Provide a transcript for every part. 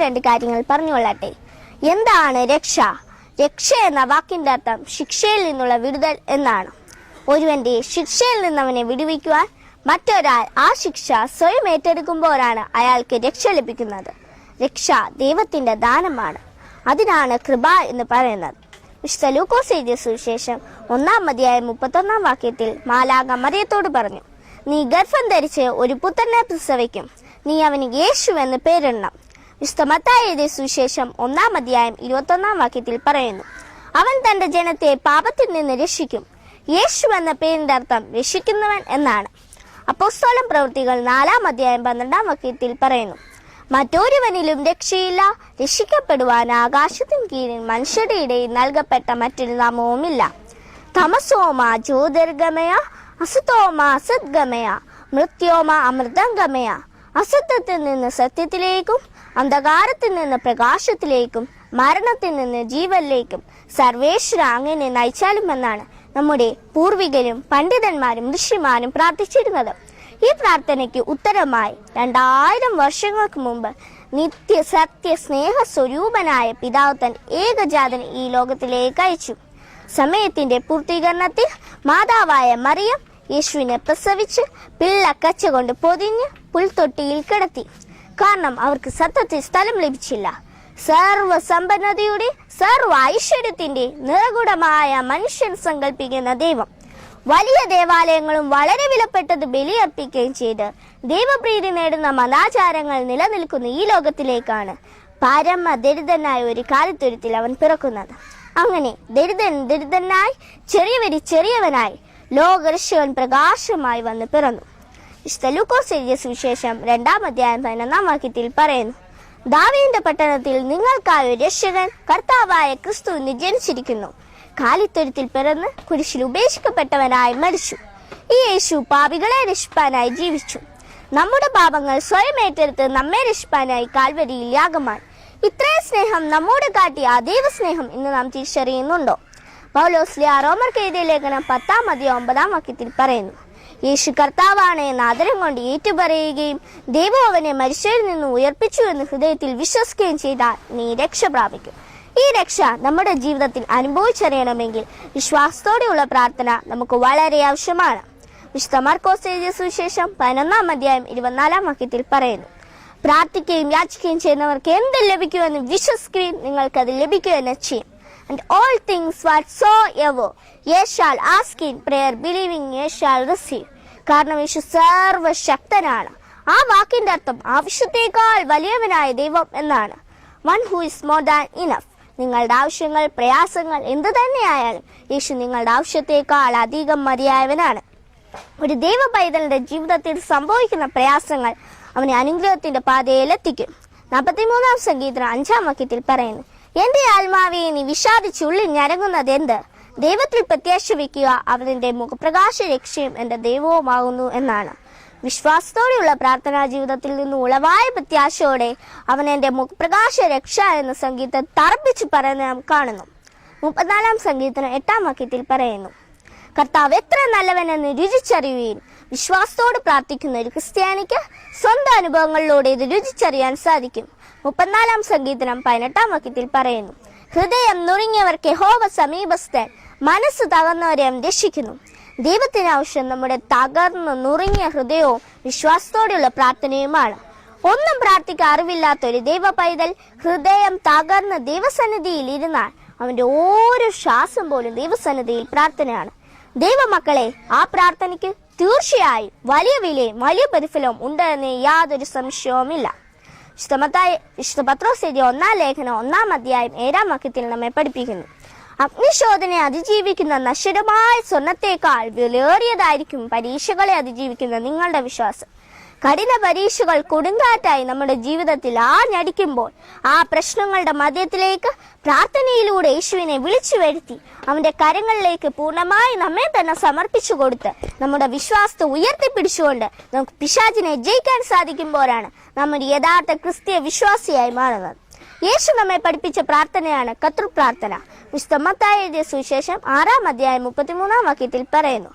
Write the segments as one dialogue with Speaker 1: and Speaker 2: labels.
Speaker 1: രണ്ട് കാര്യങ്ങൾ പറഞ്ഞുകൊള്ളട്ടെ. എന്താണ് രക്ഷ? രക്ഷ എന്ന വാക്കിന്റെ അർത്ഥം ശിക്ഷയിൽ നിന്നുള്ള വിടുതൽ എന്നാണ്. ഒരുവന്റെ ശിക്ഷയിൽ നിന്ന് അവനെ വിടുവിക്കുവാൻ മറ്റൊരാൾ ആ ശിക്ഷ സ്വയം ഏറ്റെടുക്കുമ്പോഴാണ് അയാൾക്ക് രക്ഷ ലഭിക്കുന്നത്. രക്ഷ ദൈവത്തിന്റെ ദാനമാണ്. അതിനാണ് കൃപ എന്ന് പറയുന്നത്. വിശുദ്ധ ലൂക്കോസ് എഴുതിയ സുവിശേഷം 1:31 മാലാഖ മറിയത്തോട് പറഞ്ഞു, നീ ഗർഭം ധരിച്ച് ഒരു പുത്രനെ പ്രസവിക്കും, നീ അവന് യേശു എന്ന് പേരിടണം. വിശുദ്ധ മത്തായി എഴുതിയ സുവിശേഷം 1:21 പറയുന്നു, അവൻ തന്റെ ജനത്തെ പാപത്തിൽ നിന്ന് രക്ഷിക്കും. യേശു എന്ന പേരിന്റെ അർത്ഥം രക്ഷിക്കുന്നവൻ എന്നാണ്. അപ്പോസ്തല പ്രവൃത്തികൾ 4:12 പറയുന്നു, മറ്റൊരുവനിലും രക്ഷയില്ല, രക്ഷിക്കപ്പെടുവാൻ ആകാശത്തിന് കീഴിൽ മനുഷ്യരുടെ ഇടയിൽ നൽകപ്പെട്ട മറ്റൊരു നാമവുമില്ല. തമസോമ ജ്യോതിർഗമയ, അസുതോമ അസദ്ഗമയ, മൃത്യോമ അമൃതംഗമയ. അസത്യത്തിൽ നിന്ന് സത്യത്തിലേക്കും അന്ധകാരത്തിൽ നിന്ന് പ്രകാശത്തിലേക്കും മരണത്തിൽ നിന്ന് ജീവനിലേക്കും സർവേശ്വര അങ്ങനെ നയിച്ചാലുമെന്നാണ് നമ്മുടെ പൂർവികരും പണ്ഡിതന്മാരും ഋഷിമാരും പ്രാർത്ഥിച്ചിരുന്നത്. ഈ പ്രാർത്ഥനയ്ക്ക് ഉത്തരമായി 2000 വർഷങ്ങൾക്ക് മുമ്പ് നിത്യ സത്യ സ്നേഹ സ്വരൂപനായ പിതാവ് തൻ ഏകജാതനെ ഈ ലോകത്തിലേക്ക് അയച്ചു. സമയത്തിന്റെ പൂർത്തീകരണത്തിൽ മാതാവായ മറിയം യേശുവിനെ പ്രസവിച്ച് പിള്ളക്കച്ച കൊണ്ട് പൊതിഞ്ഞ് പുൽത്തൊട്ടിയിൽ കിടത്തി. കാരണം അവർക്ക് സത്യത്തിൽ സ്ഥലം ലഭിച്ചില്ല. സർവസമ്പന്നതയുടെ സർവ ഐശ്വര്യത്തിന്റെ നിറകുടമായ മനുഷ്യൻ സങ്കല്പിക്കുന്ന ദൈവം വലിയ ദേവാലയങ്ങളും വളരെ വിലപ്പെട്ടത് ബലിയർപ്പിക്കുകയും ചെയ്ത് ദൈവപ്രീതി നേടുന്ന മതാചാരങ്ങൾ നിലനിൽക്കുന്ന ഈ ലോകത്തിലേക്കാണ് പരമ ദരിദ്രനായ ഒരു കാലിത്തൊഴുത്തിൽ അവൻ പിറക്കുന്നത്. അങ്ങനെ ദരിദ്രനായി ചെറിയവനായി ലോകരക്ഷകൻ പ്രകാശമായി വന്ന് പിറന്നു. വിശുദ്ധ ലൂക്കോസ് എഴുതിയ സുവിശേഷം 2:11 പറയുന്നു, ദാവീദിന്റെ പട്ടണത്തിൽ നിങ്ങൾക്കായ ഒരു രക്ഷകൻ കർത്താവായ ക്രിസ്തു ജനിച്ചിരിക്കുന്നു. കാലിത്തൊഴുത്തിൽ പിറന്ന് കുരിശിൽ ഉപേക്ഷിക്കപ്പെട്ടവനായി മരിച്ചു. ഈ യേശു പാപികളെ രക്ഷിപ്പാനായി ജീവിച്ചു. നമ്മുടെ പാപങ്ങൾ സ്വയം ഏറ്റെടുത്ത് നമ്മെ രക്ഷിപ്പാനായി കാൽവരിയിൽ യാഗമായി. ഇത്രയും സ്നേഹം നമ്മോട് കാട്ടിയ ആ ദൈവസ്നേഹം ഇന്ന് നാം തിരിച്ചറിയുന്നുണ്ടോ? പൗലോസ് റോമർക്ക് എഴുതിയ ലേഖനം 10:9 പറയുന്നു, യേശു കർത്താവാണ് എന്ന ആദരം കൊണ്ട് ഏറ്റുപറയുകയും ദൈവം അവനെ മരിച്ചവരിൽ നിന്ന് ഉയർപ്പിച്ചു എന്ന് ഹൃദയത്തിൽ വിശ്വസിക്കുകയും ചെയ്താൽ നീ രക്ഷ പ്രാപിക്കും. ഈ രക്ഷ നമ്മുടെ ജീവിതത്തിൽ അനുഭവിച്ചറിയണമെങ്കിൽ വിശ്വാസത്തോടെയുള്ള പ്രാർത്ഥന നമുക്ക് വളരെ ആവശ്യമാണ്. വിശുദ്ധ മാർക്കോസ് എഴുതിയ സുവിശേഷം 11:24 പറയുന്നു, പ്രാർത്ഥിക്കുകയും യാചിക്കുകയും ചെയ്യുന്നവർക്ക് എന്ത് ലഭിക്കുമെന്ന് വിശ്വസിക്കുകയും നിങ്ങൾക്കത് ലഭിക്കുക തന്നെ ചെയ്യും. And all things whatsoever ye shall ask in prayer, believing ye shall receive. കാരണം യേശു സർവശക്തനാണ്. ആ വാക്കിന്റെ അർത്ഥം ആവശ്യത്തേക്കാൾ വലിയവനായ ദൈവം എന്നാണ്. One who is more than enough. നിങ്ങളുടെ ആവശ്യങ്ങൾ പ്രയാസങ്ങൾ എന്തു തന്നെയായാലും യേശു നിങ്ങളുടെ ആവശ്യത്തേക്കാൾ അധികം മതിയായവനാണ്. ഒരു ദൈവ പൈതലിന്റെ ജീവിതത്തിൽ സംഭവിക്കുന്ന പ്രയാസങ്ങൾ അവനെ അനുഗ്രഹത്തിന്റെ പാതയിലെത്തിക്കും. 43-ാം സങ്കീർത്തനം 5-ാം പറയുന്നു, എന്റെ ആത്മാവെ നീ വിഷാദിച്ചുള്ളിൽ ഞരങ്ങുന്നത് എന്ത്? ദൈവത്തിൽ പ്രത്യാശ വയ്ക്കുക, അവന്റെ മുഖപ്രകാശ രക്ഷയും എന്റെ ദൈവവുമാകുന്നു എന്നാണ്. വിശ്വാസത്തോടെയുള്ള പ്രാർത്ഥനാ ജീവിതത്തിൽ നിന്ന് ഉളവായ പ്രത്യാശയോടെ അവൻ എന്റെ മുഖപ്രകാശ രക്ഷ എന്ന സംഗീതം തറപ്പിച്ച് പറയുന്നത് നാം കാണുന്നു. 34-ാം സങ്കീർത്തനം 8-ാം പറയുന്നു, കർത്താവ് എത്ര നല്ലവനെന്ന് രുചിച്ചറിയുകയും. വിശ്വാസത്തോട് പ്രാർത്ഥിക്കുന്ന ഒരു ക്രിസ്ത്യാനിക്ക് സ്വന്തം അനുഭവങ്ങളിലൂടെ ഇത് രുചിച്ചറിയാൻ സാധിക്കും. 34-ാം സങ്കീർത്തനം 18-ാം പറയുന്നു, ഹൃദയം നുറുങ്ങിയവർക്ക് യഹോവ സമീപസ്ഥൻ, മനസ്സ് തകർന്നവരെ അവൻ രക്ഷിക്കുന്നു. ദൈവത്തിന് ആവശ്യം നമ്മുടെ തകർന്ന് നുറുങ്ങിയ ഹൃദയവും വിശ്വാസത്തോടെയുള്ള പ്രാർത്ഥനയുമാണ്. ഒന്നും പ്രാർത്ഥിക്കാൻ അറിവില്ലാത്ത ഒരു ദൈവ പൈതൽ ഹൃദയം തകർന്ന് ദൈവസന്നിധിയിൽ ഇരുന്നാൽ അവന്റെ ഓരോ ശ്വാസം പോലും ദൈവസന്നിധിയിൽ പ്രാർത്ഥനയാണ്. ദൈവമക്കളെ, ആ പ്രാർത്ഥനയ്ക്ക് തീർച്ചയായും വലിയ വിലയും വലിയ പ്രതിഫലവും ഉണ്ടെന്ന് യാതൊരു സംശയവുമില്ല. വിശുദ്ധ പത്രോസ് എഴുതിയ 1-ാം ലേഖനം 1-ാം നമ്മെ പഠിപ്പിക്കുന്നു, അഗ്നിശോധനയെ അതിജീവിക്കുന്ന നശ്വരമായ സ്വർണത്തേക്കാൾ വിലയേറിയതായിരിക്കും പരീക്ഷകളെ അതിജീവിക്കുന്ന നിങ്ങളുടെ വിശ്വാസം. കഠിന പരീക്ഷകൾ കൊടുങ്കാറ്റായി നമ്മുടെ ജീവിതത്തിൽ ആഞ്ഞടിക്കുമ്പോൾ ആ പ്രശ്നങ്ങളുടെ മധ്യത്തിലേക്ക് പ്രാർത്ഥനയിലൂടെ യേശുവിനെ വിളിച്ചു വരുത്തി അവന്റെ കരങ്ങളിലേക്ക് പൂർണ്ണമായി നമ്മെ തന്നെ സമർപ്പിച്ചു കൊടുത്ത് നമ്മുടെ വിശ്വാസത്തെ ഉയർത്തിപ്പിടിച്ചുകൊണ്ട് നമുക്ക് പിശാചിനെ ജയിക്കാൻ സാധിക്കുമ്പോഴാണ് നമ്മൾ യഥാർത്ഥ ക്രിസ്തീയ വിശ്വാസിയായി മാറുന്നത്. യേശു നമ്മെ പഠിപ്പിച്ച പ്രാർത്ഥനയാണ് കർത്തൃപ്രാർത്ഥന. വിശുദ്ധ മത്തായി എഴുതിയ സുവിശേഷം 6-ാം പറയുന്നു,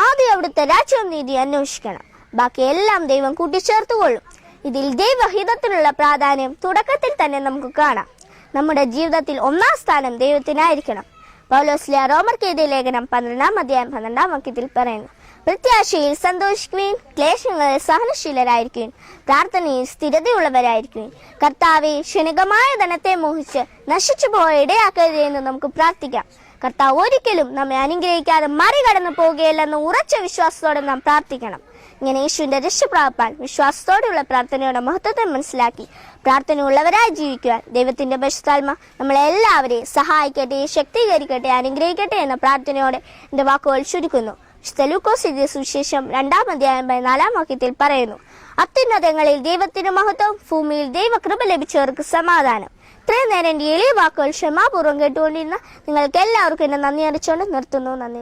Speaker 1: ആദ്യം അവിടുത്തെ രാജ്യവും നീതി അന്വേഷിക്കണം, ബാക്കി എല്ലാം ദൈവം കൂട്ടിച്ചേർത്തുകൊള്ളും. ഇതിൽ ദൈവഹിതത്തിനുള്ള പ്രാധാന്യം തുടക്കത്തിൽ തന്നെ നമുക്ക് കാണാം. നമ്മുടെ ജീവിതത്തിൽ ഒന്നാം സ്ഥാനം ദൈവത്തിനായിരിക്കണം. പൗലോസ്ലിയ റോമർക്കെഴുതിയ ലേഖനം 12-ാം അധ്യായം 12-ാം വാക്യത്തിൽ പറയുന്നു, പ്രത്യാശയിൽ സന്തോഷിക്കുവിൻ, ക്ലേശങ്ങളിൽ സഹനശീലരായിരിക്കുവിൻ, പ്രാർത്ഥനയിൽ സ്ഥിരതയുള്ളവരായിരിക്കുവിൻ. കർത്താവെ, ക്ഷണികമായ ധനത്തെ മോഹിച്ച് നശിച്ചു പോയ ഇടയാക്കരുത് എന്ന് നമുക്ക് പ്രാർത്ഥിക്കാം. കർത്താവ് ഒരിക്കലും നമ്മെ അനുഗ്രഹിക്കാതെ മറികടന്നു പോകുകയില്ലെന്ന് ഉറച്ച വിശ്വാസത്തോടെ നാം പ്രാർത്ഥിക്കണം. ഇങ്ങനെ യേശുവിന്റെ രക്ഷ പ്രാപിപ്പാൻ വിശ്വാസത്തോടെയുള്ള പ്രാർത്ഥനയുടെ മഹത്വത്തെ മനസ്സിലാക്കി പ്രാർത്ഥനയുള്ളവരായി ജീവിക്കുവാൻ ദൈവത്തിന്റെ പരിശുദ്ധാത്മ നമ്മളെല്ലാവരെയും സഹായിക്കട്ടെ, ശക്തീകരിക്കട്ടെ, അനുഗ്രഹിക്കട്ടെ എന്ന പ്രാർത്ഥനയോടെ എന്റെ വാക്കുകൾ ചുരുക്കുന്നു. വിശുദ്ധ ലൂക്കോസ് എഴുതിയ സുവിശേഷം 2-ാം അധ്യായം 14-ാം വാക്യത്തിൽ പറയുന്നു, അത്യുന്നതങ്ങളിൽ ദൈവത്തിന്റെ മഹത്വം, ഭൂമിയിൽ ദൈവകൃപ ലഭിച്ചവർക്ക് സമാധാനം. ഇത്രയും നേരം എന്റെ എളിയ വാക്കുകൾ ക്ഷമാപൂർവ്വം കേട്ടുകൊണ്ടിരുന്ന നിങ്ങൾക്ക് എല്ലാവർക്കും എന്നെ നന്ദി അറിയിച്ചുകൊണ്ട് നിർത്തുന്നു. നന്ദി.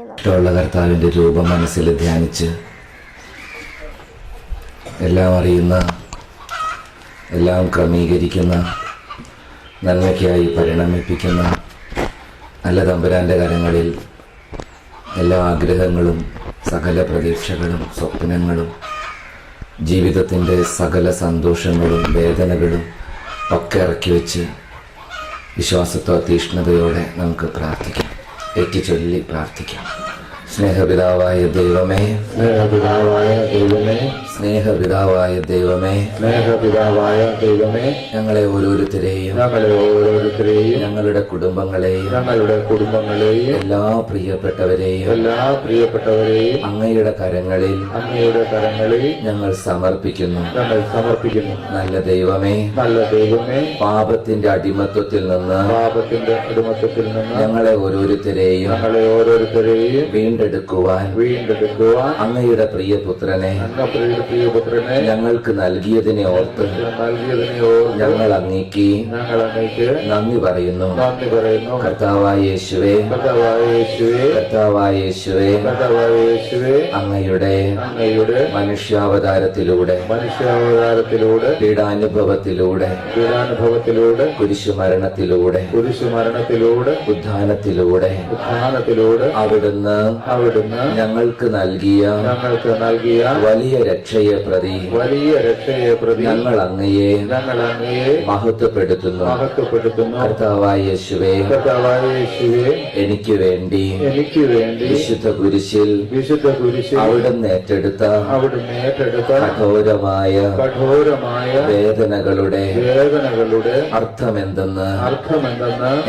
Speaker 2: കർത്താവിന്റെ രൂപം മനസ്സിൽ ധ്യാനിച്ച് എല്ലാം അറിയുന്ന, എല്ലാം ക്രമീകരിക്കുന്ന, നന്മയ്ക്കായി പരിണമിപ്പിക്കുന്ന നല്ല തമ്പുരാന്റെ കരങ്ങളിൽ എല്ലാ ആഗ്രഹങ്ങളും, സകല പ്രതീക്ഷകളും, സ്വപ്നങ്ങളും, ജീവിതത്തിൻ്റെ സകല സന്തോഷങ്ങളും വേദനകളും ഒക്കെ ഇറക്കി വെച്ച് വിശ്വാസത്തോ തീഷ്ണതയോടെ നമുക്ക് പ്രാർത്ഥിക്കാം. ഏറ്റുചൊല്ലി പ്രാർത്ഥിക്കാം. സ്നേഹപിതാവായ ദൈവമേ,
Speaker 3: സ്നേഹപിതാവായ ദൈവമേ,
Speaker 2: സ്നേഹപിതാവായ ദൈവമേ,
Speaker 3: സ്നേഹപിതാവായ ദൈവമേ,
Speaker 2: ഞങ്ങളെ ഓരോരുത്തരെയും ഞങ്ങളുടെ കുടുംബങ്ങളെയും എല്ലാ പ്രിയപ്പെട്ടവരെയും അങ്ങയുടെ കരങ്ങളിൽ ഞങ്ങൾ സമർപ്പിക്കുന്നു. നല്ല ദൈവമേ, പാപത്തിന്റെ അടിമത്വത്തിൽ നിന്ന് ഞങ്ങളെ ഓരോരുത്തരെയും വീണ്ടെടുക്കുവാൻ അങ്ങയുടെ പ്രിയപുത്രനെ ഞങ്ങൾക്ക് നൽകിയതിനെ ഓർത്ത് ഞങ്ങൾ അങ്ങേക്ക് നന്ദി പറയുന്നു. കർത്താവായ യേശുവേ, അങ്ങയുടെ മനുഷ്യാവതാരത്തിലൂടെ പീഡാനുഭവത്തിലൂടെ കുരിശുമരണത്തിലൂടെ ഉത്ഥാനത്തിലൂടെ അവിടുന്ന് ഞങ്ങൾക്ക് നൽകിയ വലിയ രക്ഷയെ പ്രതി ഞങ്ങൾ അങ്ങയെ മഹത്വപ്പെടുത്തുന്നു. കർത്താവായ യേശുവേ, എനിക്ക് വേണ്ടി വിശുദ്ധ കുരിശിൽ അവിടുന്ന് ഏറ്റെടുത്ത കഠോരമായ വേദനകളുടെ അർത്ഥമെന്തെന്ന്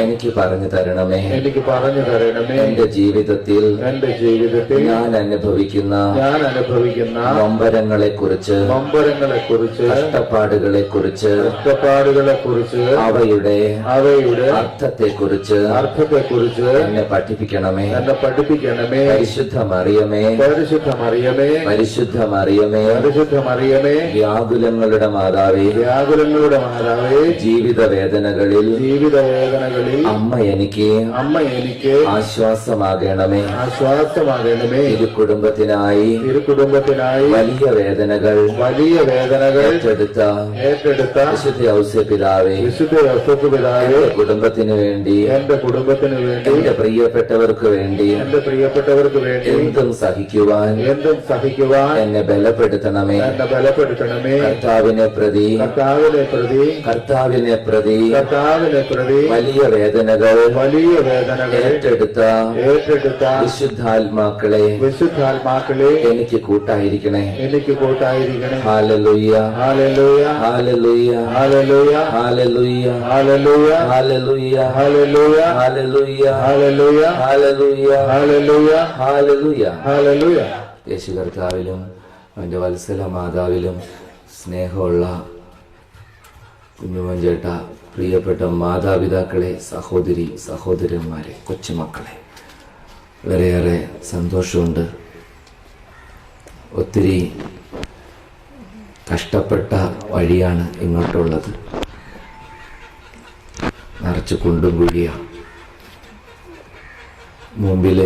Speaker 2: എനിക്ക് പറഞ്ഞു തരണമേ. എന്റെ ജീവിതത്തിൽ ഞാൻ അനുഭവിക്കുന്ന നൊമ്പരങ്ങളെ കുറിച്ച് കഷ്ടപ്പാടുകളെ കുറിച്ച് അവയുടെ അർത്ഥത്തെ കുറിച്ച് എന്നെ പഠിപ്പിക്കണമേ. പരിശുദ്ധ മറിയമേ, വ്യാകുലങ്ങളുടെ മാതാവേ, ജീവിത വേദനകളിൽ അമ്മ എനിക്ക് ആശ്വാസമാകണമേ. ഇരു കുടുംബത്തിനായി വലിയ വേദനകൾ ഏറ്റെടുത്ത വിശുദ്ധ ഔസേപ്പിതാവേ, കുടുംബത്തിന് വേണ്ടി, എന്റെ പ്രിയപ്പെട്ടവർക്ക് വേണ്ടി എന്തും സഹിക്കുവാൻ എന്നെ ബലപ്പെടുത്തണമേ. കർത്താവിനെ പ്രതി വലിയ വേദനകൾ ഏറ്റെടുത്ത വിശുദ്ധാത്മാക്കളെ എനിക്ക് കൂട്ടായിരിക്കണേ. ഹല്ലേലൂയ, ഹല്ലേലൂയ, ഹല്ലേലൂയ, ഹല്ലേലൂയ, ഹല്ലേലൂയ, ഹല്ലേലൂയ, ഹല്ലേലൂയ, ഹല്ലേലൂയ, ഹല്ലേലൂയ, ഹല്ലേലൂയ, ഹല്ലേലൂയ, ഹല്ലേലൂയ, ഹല്ലേലൂയ. യേശു കർത്താവിലും അവന്റെ വത്സല മാതാവിലും സ്നേഹമുള്ള കുഞ്ഞുമോൻ ചേട്ട, പ്രിയപ്പെട്ട മാതാപിതാക്കളെ, സഹോദരി സഹോദരന്മാരെ, കൊച്ചുമക്കളെ, വളരെയേറെ സന്തോഷമുണ്ട്. ഒത്തിരി കഷ്ടപ്പെട്ട വഴിയാണ് ഇങ്ങോട്ടുള്ളത്. നിറച്ച് കുണ്ടും കുഴിയാണ്. മുമ്പിൽ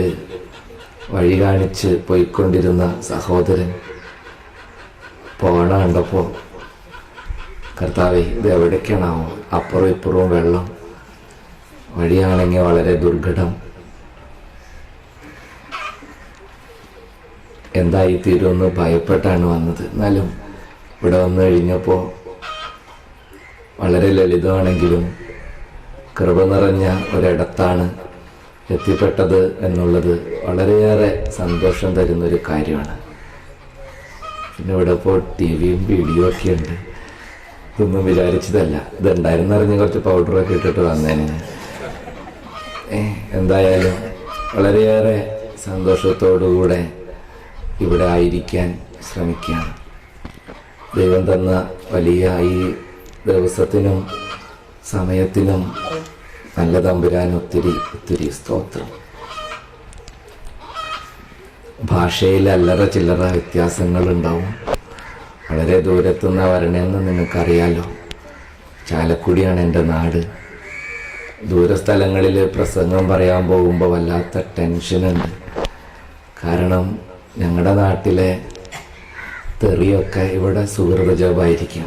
Speaker 2: വഴി കാണിച്ച് പോയിക്കൊണ്ടിരുന്ന സഹോദരൻ പോകണ കണ്ടപ്പോൾ കർത്താവേ, ഇത് എവിടേക്കാണാവോ? അപ്പുറവും ഇപ്പുറവും വെള്ളം, വഴിയാണെങ്കിൽ വളരെ ദുർഘടം, എന്തായിത്തീരുമെന്ന് ഭയപ്പെട്ടാണ് വന്നത്. എന്നാലും ഇവിടെ വന്നു കഴിഞ്ഞപ്പോൾ വളരെ ലളിതമാണെങ്കിലും കൃപ നിറഞ്ഞ ഒരിടത്താണ് എത്തിപ്പെട്ടത് എന്നുള്ളത് വളരെയേറെ സന്തോഷം തരുന്നൊരു കാര്യമാണ്. പിന്നെ ഇവിടെ ഇപ്പോൾ ടി വിയും വീഡിയോ ഒക്കെ ഉണ്ട്. ഇതൊന്നും വിചാരിച്ചതല്ല. ഇതുണ്ടായിരുന്നറിഞ്ഞ് കുറച്ച് പൗഡറൊക്കെ ഇട്ടിട്ട് വന്നേനെ. എന്തായാലും വളരെയേറെ സന്തോഷത്തോടുകൂടെ ഇവിടെ ആയിരിക്കാൻ ശ്രമിക്കുകയാണ്. ദൈവം തന്ന വലിയ ഈ ദിവസത്തിനും സമയത്തിനും നല്ല തമ്പുരാൻ ഒത്തിരി ഒത്തിരി സ്തോത്രം. ഭാഷയിൽ അല്ലറ ചില്ലറ വ്യത്യാസങ്ങളുണ്ടാവും. വളരെ ദൂരത്തുനിന്ന് വരണേന്ന് നിങ്ങൾക്കറിയാലോ. ചാലക്കുടിയാണ് എൻ്റെ നാട്. ദൂരസ്ഥലങ്ങളിൽ പ്രസംഗം പറയാൻ പോകുമ്പോൾ വല്ലാത്ത ടെൻഷനുണ്ട്. കാരണം ഞങ്ങളുടെ നാട്ടിലെ തെറിയൊക്കെ ഇവിടെ സുഹൃത ജപമായിരിക്കും.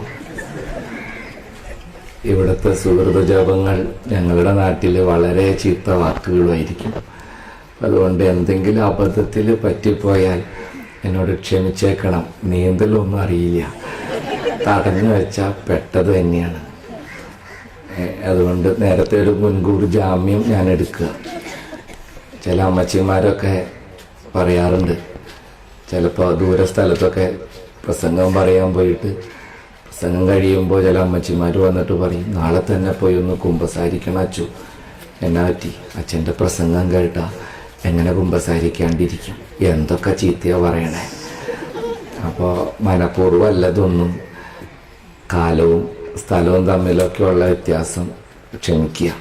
Speaker 2: ഇവിടുത്തെ സുഹൃത ജപങ്ങൾ ഞങ്ങളുടെ നാട്ടിൽ വളരെ ചീത്ത വാക്കുകളുമായിരിക്കും. അതുകൊണ്ട് എന്തെങ്കിലും അബദ്ധത്തിൽ പറ്റിപ്പോയാൽ എന്നോട് ക്ഷമിച്ചേക്കണം. നീന്തലൊന്നും അറിയില്ല. തടഞ്ഞു വെച്ചാൽ പെട്ടത് തന്നെയാണ്. അതുകൊണ്ട് നേരത്തെ ഒരു മുൻകൂർ ജാമ്യം ഞാൻ എടുക്കുക. ചില അമ്മച്ചിമാരൊക്കെ പറയാറുണ്ട്, ചിലപ്പോൾ ദൂരസ്ഥലത്തൊക്കെ പ്രസംഗം പറയാൻ പോയിട്ട് പ്രസംഗം കഴിയുമ്പോൾ ചില അമ്മച്ചിമാർ വന്നിട്ട് പറയും, നാളെ തന്നെ പോയി ഒന്ന് കുമ്പസാരിക്കണം അച്ചു. എന്നാ പറ്റി? അച്ഛൻ്റെ പ്രസംഗം കേട്ടാ എങ്ങനെ കുമ്പസാരിക്കാണ്ടിരിക്കും? എന്തൊക്കെ ചീത്തയാ പറയണേ. അപ്പോൾ മനഃപൂർവ്വം അല്ലതൊന്നും. കാലവും സ്ഥലവും തമ്മിലൊക്കെയുള്ള വ്യത്യാസം ക്ഷമിക്കുക.